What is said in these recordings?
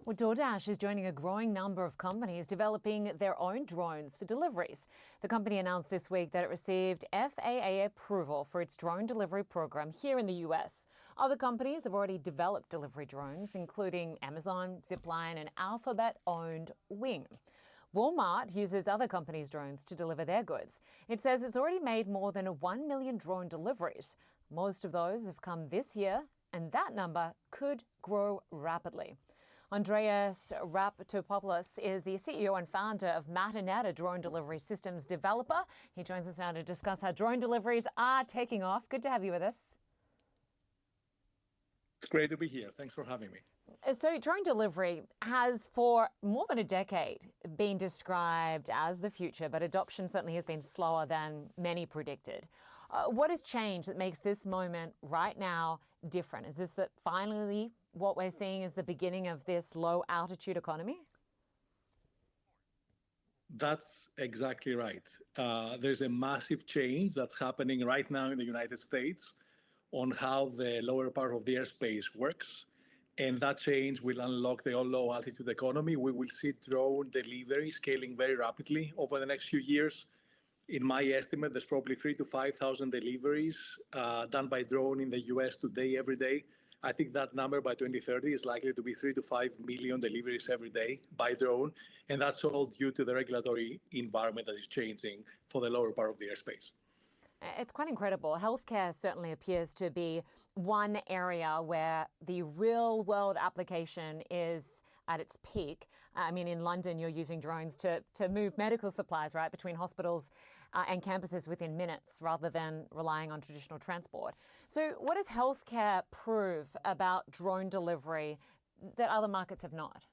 Well, DoorDash is joining a growing number of companies developing their own drones for deliveries. The company announced this week that it received FAA approval for its drone delivery program here in the US. Other companies have already developed delivery drones, including Amazon, Zipline, and Alphabet-owned Wing. Walmart uses other companies' drones to deliver their goods. It says it's already made more than 1 million drone deliveries. Most of those have come this year, and that number could grow rapidly. Andreas Raptopoulos is the CEO and founder of Matternet, a drone delivery systems developer. He joins us now to discuss how drone deliveries are taking off. Good to have you with us. It's great to be here. Thanks for having me. So drone delivery has for more than a decade been described as the future, but adoption certainly has been slower than many predicted. What has changed that makes this moment right now different? Is this that finally what we're seeing is the beginning of this low altitude economy? That's exactly right. There's a massive change that's happening right now in the United States on how the lower part of the airspace works. And that change will unlock the low altitude economy. We will see drone delivery scaling very rapidly over the next few years. In my estimate, there's probably 3,000 to 5,000 deliveries done by drone in the US today, every day. I think that number by 2030 is likely to be 3 to 5 million deliveries every day by drone. And that's all due to the regulatory environment that is changing for the lower part of the airspace. It's quite incredible. Healthcare certainly appears to be one area where the real world application is at its peak. I mean, in London, you're using drones to move medical supplies, right, between hospitals and campuses within minutes rather than relying on traditional transport. So what does healthcare prove about drone delivery that other markets have not?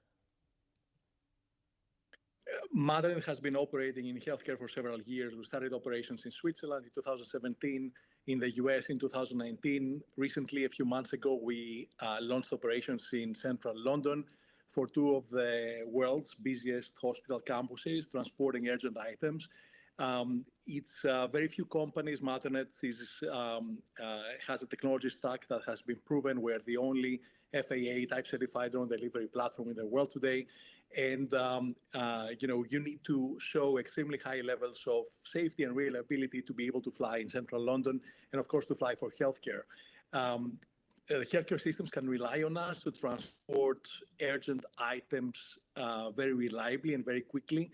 Matternet has been operating in healthcare for several years. We started operations in Switzerland in 2017, in the US in 2019. Recently, a few months ago, we launched operations in central London for two of the world's busiest hospital campuses, transporting urgent items. It's very few companies. Matternet has a technology stack that has been proven. We're the only FAA type certified drone delivery platform in the world today. And, you need to show extremely high levels of safety and reliability to be able to fly in central London and, of course, to fly for healthcare. Healthcare systems can rely on us to transport urgent items very reliably and very quickly.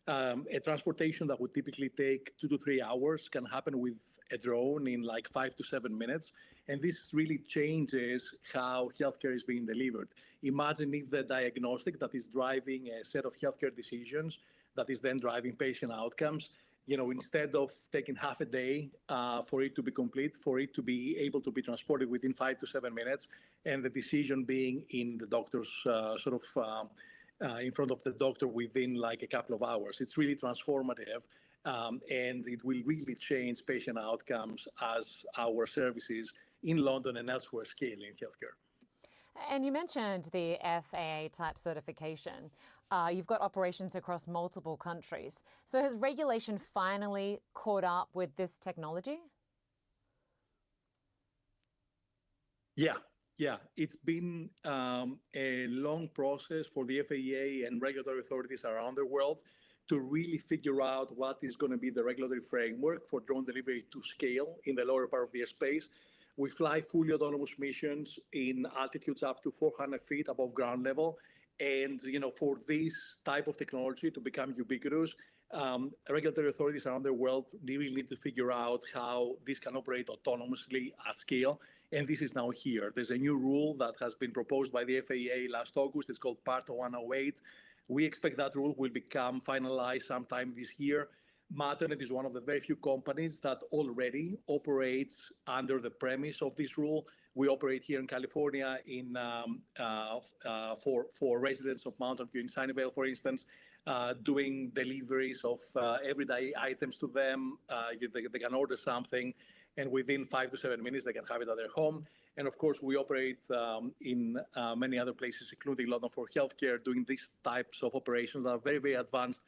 A transportation that would typically take 2 to 3 hours can happen with a drone in like 5 to 7 minutes. And this really changes how healthcare is being delivered. Imagine if the diagnostic that is driving a set of healthcare decisions that is then driving patient outcomes, instead of taking half a day for it to be complete, for it to be able to be transported within 5 to 7 minutes, and the decision being in the doctor's in front of the doctor within like a couple of hours. It's really transformative, and it will really change patient outcomes as our services in London and elsewhere scale in healthcare. And you mentioned the FAA type certification. You've got operations across multiple countries. So has regulation finally caught up with this technology? Yeah, it's been a long process for the FAA and regulatory authorities around the world to really figure out what is going to be the regulatory framework for drone delivery to scale in the lower part of the airspace. We fly fully autonomous missions in altitudes up to 400 feet above ground level. And, for this type of technology to become ubiquitous, regulatory authorities around the world really need to figure out how this can operate autonomously at scale. And this is now here. There's a new rule that has been proposed by the FAA last August. It's called Part 108. We expect that rule will become finalized sometime this year. Matternet is one of the very few companies that already operates under the premise of this rule. We operate here in California for residents of Mountain View in Sunnyvale, for instance, doing deliveries of everyday items to them. They can order something, and within 5 to 7 minutes, they can have it at their home. And of course, we operate in many other places, including London, for healthcare, doing these types of operations that are very, very advanced.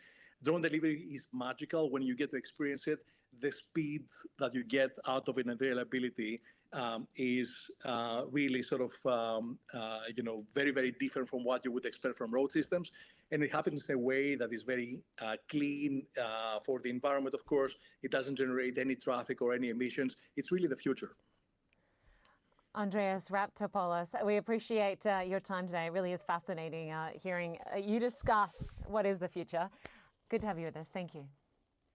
Drone delivery is magical when you get to experience it. The speed that you get out of it and the reliability is really sort of, very, very different from what you would expect from road systems. And it happens in a way that is very clean for the environment, of course. It doesn't generate any traffic or any emissions. It's really the future. Andreas Raptopoulos, we appreciate your time today. It really is fascinating hearing you discuss what is the future. Good to have you with us. Thank you.